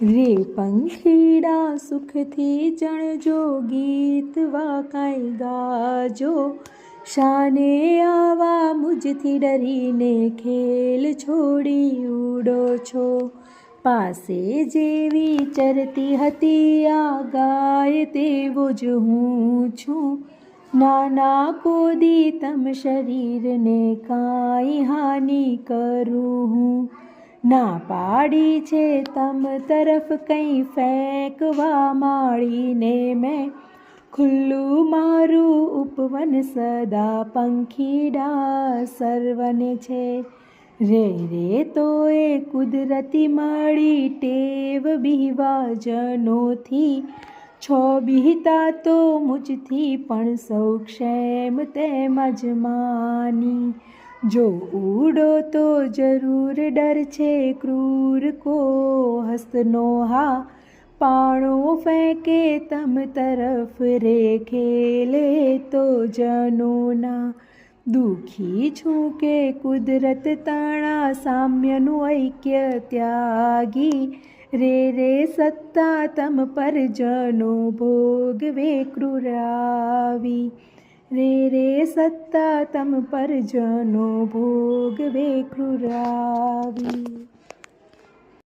રે પંખીડા સુખથી ચણજો, ગીત વાકાય ગાજો, શાને આવા મુझથી ડરીને ખેલ છોડી ઉડો છો। પાસે જેવી ચરતી હતી આ ગાય તેવો જ હું છું, નાના કોદી તમ શરીરને કાંઈ હાનિ કરું હું। ના પાડી છે તમ તરફ કંઈ ફેંકવા માળીને મેં, ખુલ્લું મારું ઉપવન સદા પંખીડા સર્વને છે। રે રે તો એ કુદરતી મળી ટેવ બિહવાજનોથી, છો બિહતા તો મુझથી પણ સૌ ક્ષેમ તેમજ માની। જો ઉડો તો જરૂર ડર છે ક્રૂર કો હસ્તનો હા, પાણો ફેંકે તમ તરફ રે ખેલે તો જનોના। દુઃખી છું કે કુદરત તણા સામ્યનું ઐક્ય ત્યાગી, રે રે સત્તા તમ પર જનો ભોગવે ક્રૂરાવી। રે રે સત્તા તમ પર જનો ભોગવે ક્રૂરાવી।